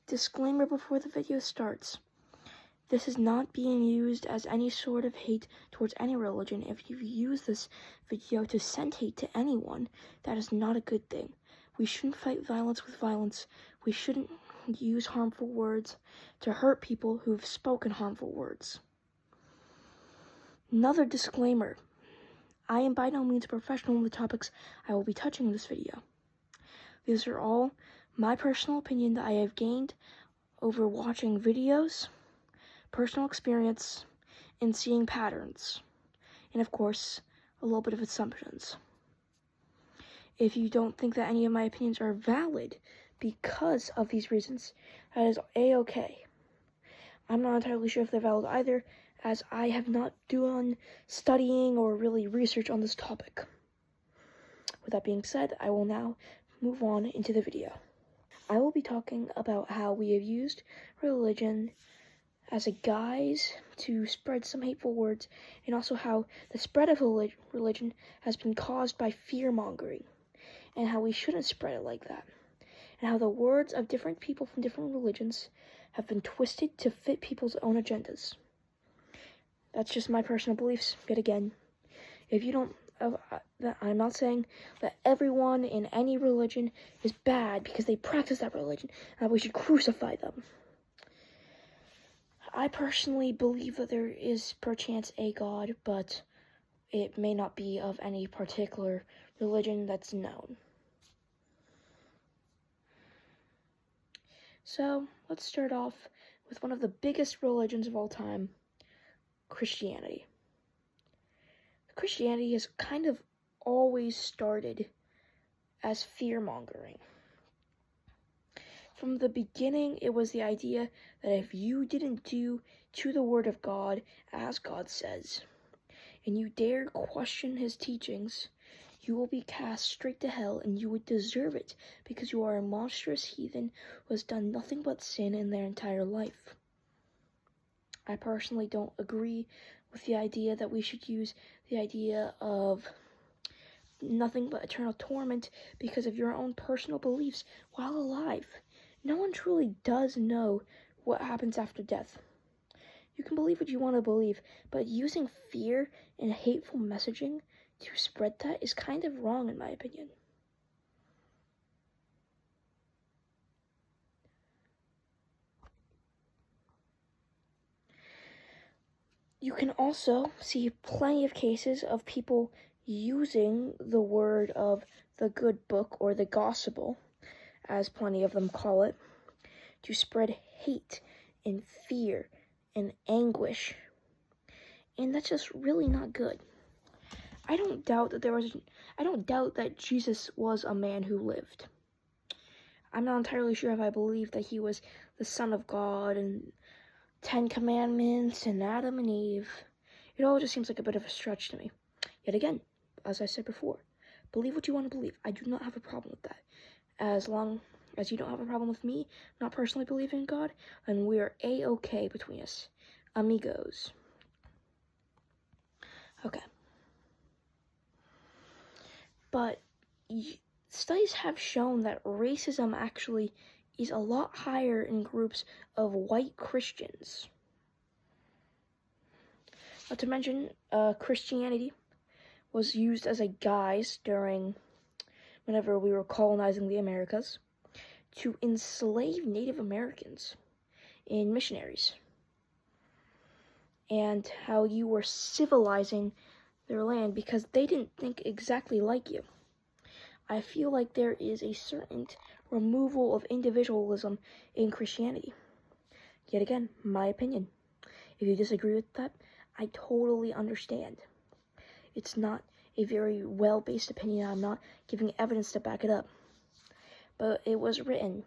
Disclaimer before the video starts. This is not being used as any sort of hate towards any religion. If you use this video to send hate to anyone, that is not a good thing. We shouldn't fight violence with violence. We shouldn't use harmful words to hurt people who have spoken harmful words. Another disclaimer. I am by no means a professional in the topics I will be touching in this video. These are all my personal opinion that I have gained over watching videos, personal experience, and seeing patterns, and of course, a little bit of assumptions. If you don't think that any of my opinions are valid because of these reasons, that is a-okay. I'm not entirely sure if they're valid either, as I have not done studying or really research on this topic. With that being said, I will now move on into the video. I will be talking about how we have used religion as a guise to spread some hateful words, and also how the spread of religion has been caused by fear-mongering, and how we shouldn't spread it like that, and how the words of different people from different religions have been twisted to fit people's own agendas. That's just my personal beliefs, yet again. If you don't, I'm not saying that everyone in any religion is bad because they practice that religion, and that we should crucify them. I personally believe that there is perchance a God, but it may not be of any particular religion that's known. So, let's start off with one of the biggest religions of all time, Christianity. Christianity has kind of always started as fear-mongering. From the beginning, it was the idea that if you didn't do to the Word of God as God says, and you dare question His teachings, you will be cast straight to hell, and you would deserve it, because you are a monstrous heathen who has done nothing but sin in their entire life. I personally don't agree with the idea that we should use the idea of nothing but eternal torment because of your own personal beliefs while alive. No one truly does know what happens after death. You can believe what you want to believe, but using fear and hateful messaging to spread that is kind of wrong in my opinion. You can also see plenty of cases of people using the word of the good book or the gospel, as plenty of them call it, to spread hate and fear and anguish. And that's just really not good. I don't doubt that Jesus was a man who lived. I'm not entirely sure if I believe that he was the Son of God and 10 Commandments and Adam and Eve. It all just seems like a bit of a stretch to me. Yet again, as I said before, believe what you want to believe. I do not have a problem with that. As long as you don't have a problem with me not personally believing in God, then we are a-okay between us. Amigos. Okay. But studies have shown that racism actually is a lot higher in groups of white Christians. Not to mention, Christianity was used as a guise whenever we were colonizing the Americas, to enslave Native Americans in missionaries, and how you were civilizing their land because they didn't think exactly like you. I feel like there is a certain removal of individualism in Christianity. Yet again, my opinion. If you disagree with that, I totally understand. It's not a very well-based opinion. I'm not giving evidence to back it up. But it was written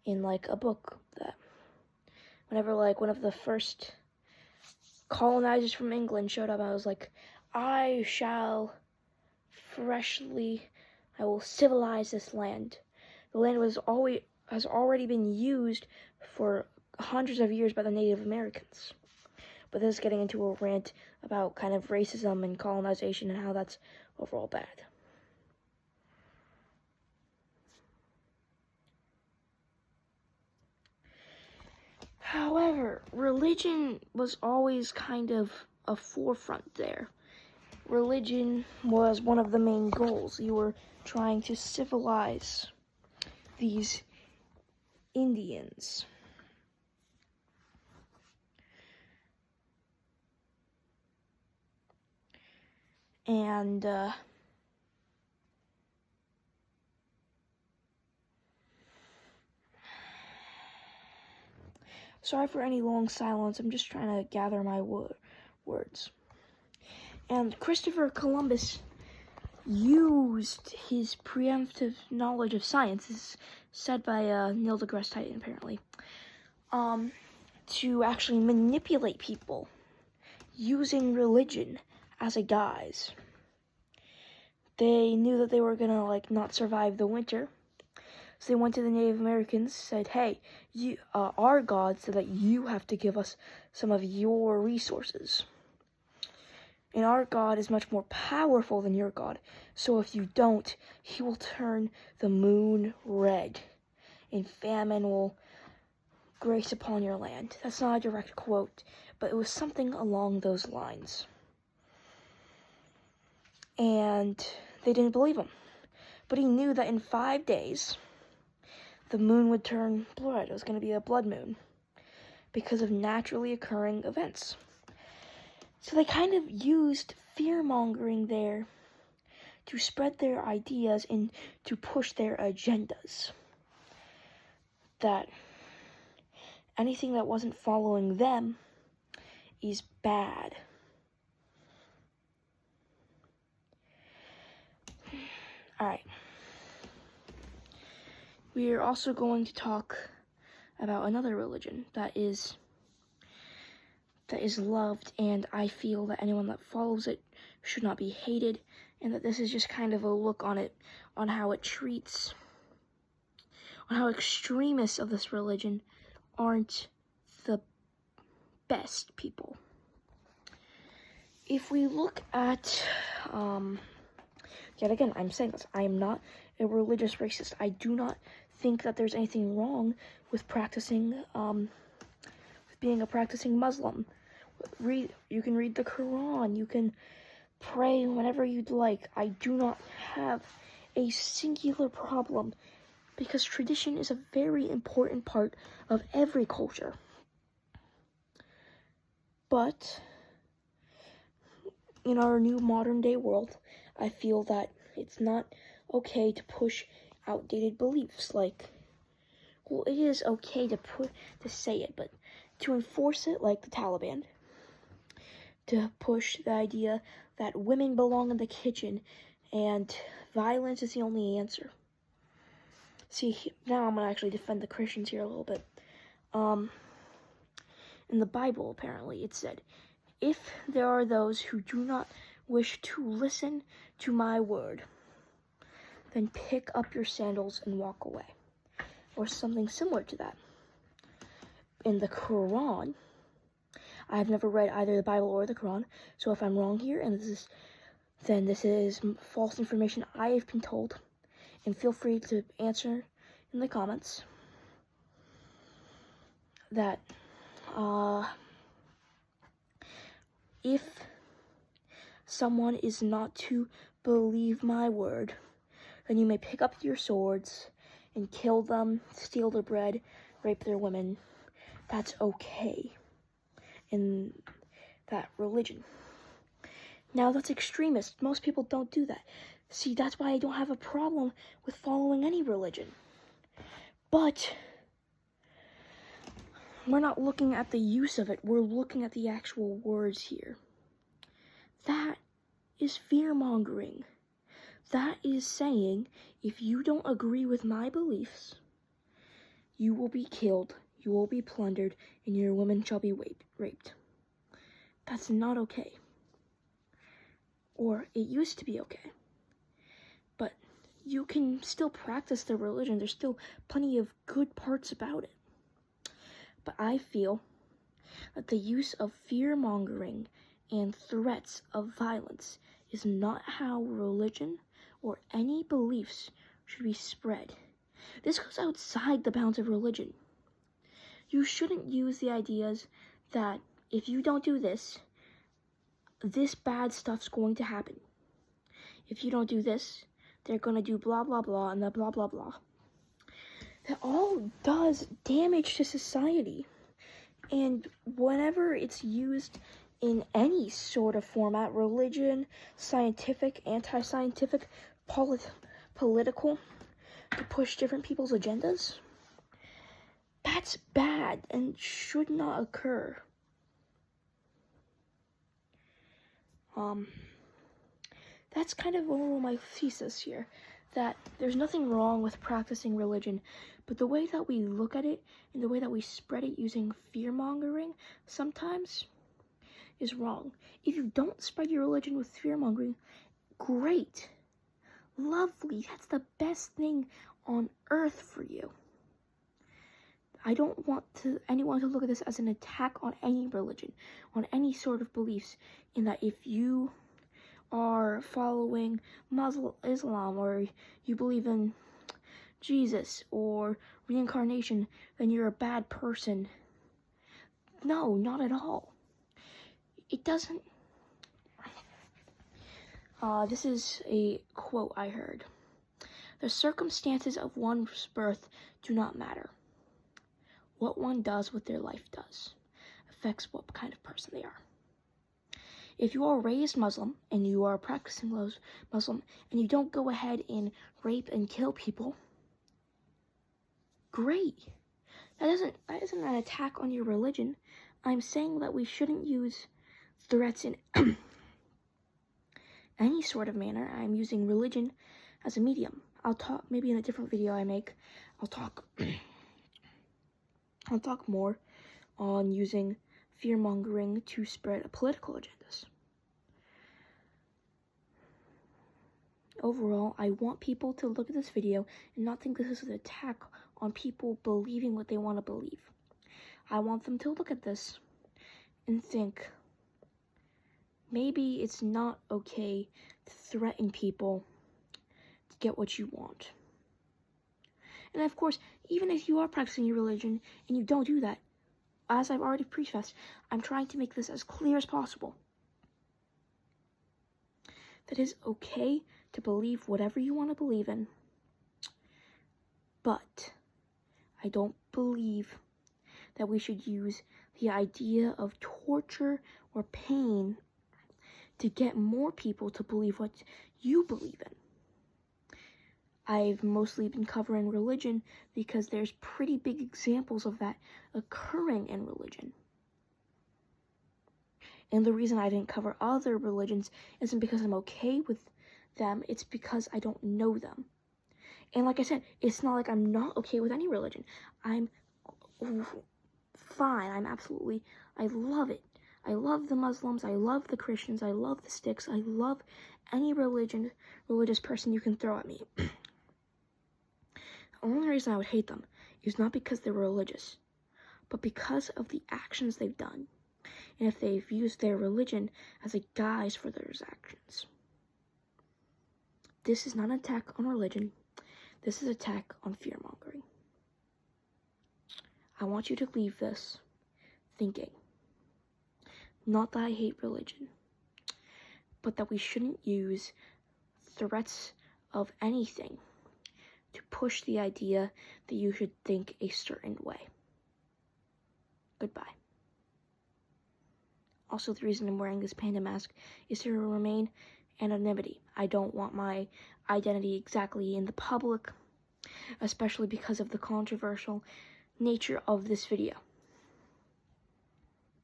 in like a book that whenever like one of the first colonizers from England showed up, I was like, I will civilize this land. The land has already been used for hundreds of years by the Native Americans. But this is getting into a rant about kind of racism and colonization and how that's overall bad. However, religion was always kind of a forefront there. Religion was one of the main goals. You were trying to civilize these Indians. And sorry for any long silence. I'm just trying to gather my words. And Christopher Columbus used his preemptive knowledge of science, as said by Neil deGrasse Tyson apparently, to actually manipulate people using religion as a guise. They knew that they were gonna not survive the winter, so they went to the Native Americans, said, "Hey, our God said that you have to give us some of your resources. And our God is much more powerful than your God. So if you don't, he will turn the moon red, and famine will grace upon your land." That's not a direct quote, but it was something along those lines. And they didn't believe him. But he knew that in 5 days, the moon would turn blood. It was going to be a blood moon because of naturally occurring events. So they kind of used fear-mongering there to spread their ideas and to push their agendas. That anything that wasn't following them is bad. Alright. We are also going to talk about another religion that is loved, and I feel that anyone that follows it should not be hated, and that this is just kind of a look on it, on how it treats, on how extremists of this religion aren't the best people. If we look at, yet again, I'm saying this, I am not a religious racist. I do not think that there's anything wrong with practicing, with being a practicing Muslim. You can read the Quran, you can pray whenever you'd like. I do not have a singular problem, because tradition is a very important part of every culture. But in our new modern day world, I feel that it's not okay to push outdated beliefs. Well, it is okay to say it, but to enforce it, like the Taliban, to push the idea that women belong in the kitchen and violence is the only answer. See, now I'm gonna actually defend the Christians here a little bit. In the Bible, apparently, it said, "If there are those who do not wish to listen to my word, then pick up your sandals and walk away," or something similar to that. In the Quran, I've never read either the Bible or the Quran, so if I'm wrong here, and this is false information I have been told, and feel free to answer in the comments, that if someone is not to believe my word, then you may pick up your swords and kill them, steal their bread, rape their women. That's okay in that religion. Now, that's extremist. Most people don't do that. See, that's why I don't have a problem with following any religion. But we're not looking at the use of it. We're looking at the actual words here. That is fear-mongering. That is saying, if you don't agree with my beliefs, you will be killed, you will be plundered, and your women shall be raped. That's not okay. Or it used to be okay. But you can still practice the religion. There's still plenty of good parts about it. But I feel that the use of fear-mongering and threats of violence is not how religion or any beliefs should be spread. This goes outside the bounds of religion. You shouldn't use the ideas that if you don't do this, this bad stuff's going to happen. If you don't do this, they're going to do blah, blah, blah, and the blah, blah, blah. That all does damage to society. And whenever it's used in any sort of format, religion, scientific, anti-scientific, political, to push different people's agendas, that's bad and should not occur. That's kind of overall my thesis here, that there's nothing wrong with practicing religion, but the way that we look at it and the way that we spread it using fear-mongering sometimes is wrong. If you don't spread your religion with fear-mongering, great, lovely, that's the best thing on earth for you. I don't want anyone to look at this as an attack on any religion, on any sort of beliefs, in that if you are following Islam, or you believe in Jesus or reincarnation, then you're a bad person. No, not at all. It doesn't. This is a quote I heard. The circumstances of one's birth do not matter. What one does with their life affects what kind of person they are. If you are raised Muslim and you are practicing Muslim and you don't go ahead and rape and kill people, great. That isn't an attack on your religion. I'm saying that we shouldn't use threats in any sort of manner. I'm using religion as a medium. I'll talk maybe in a different video I make. I'll talk more on using fear-mongering to spread political agendas. Overall, I want people to look at this video and not think this is an attack on people believing what they want to believe. I want them to look at this and think, maybe it's not okay to threaten people to get what you want. And of course, even if you are practicing your religion and you don't do that, as I've already prefaced, I'm trying to make this as clear as possible. That it's okay to believe whatever you want to believe in, but I don't believe that we should use the idea of torture or pain to get more people to believe what you believe in. I've mostly been covering religion because there's pretty big examples of that occurring in religion. And the reason I didn't cover other religions isn't because I'm okay with them, it's because I don't know them. And like I said, it's not like I'm not okay with any religion. I'm fine. I love it. I love the Muslims, I love the Christians, I love the Sticks, I love any religious person you can throw at me. The only reason I would hate them is not because they're religious, but because of the actions they've done, and if they've used their religion as a guise for those actions. This is not an attack on religion, this is an attack on fear-mongering. I want you to leave this thinking, not that I hate religion, but that we shouldn't use threats of anything to push the idea that you should think a certain way. Goodbye. Also, the reason I'm wearing this panda mask is to remain anonymity. I don't want my identity exactly in the public, especially because of the controversial nature of this video.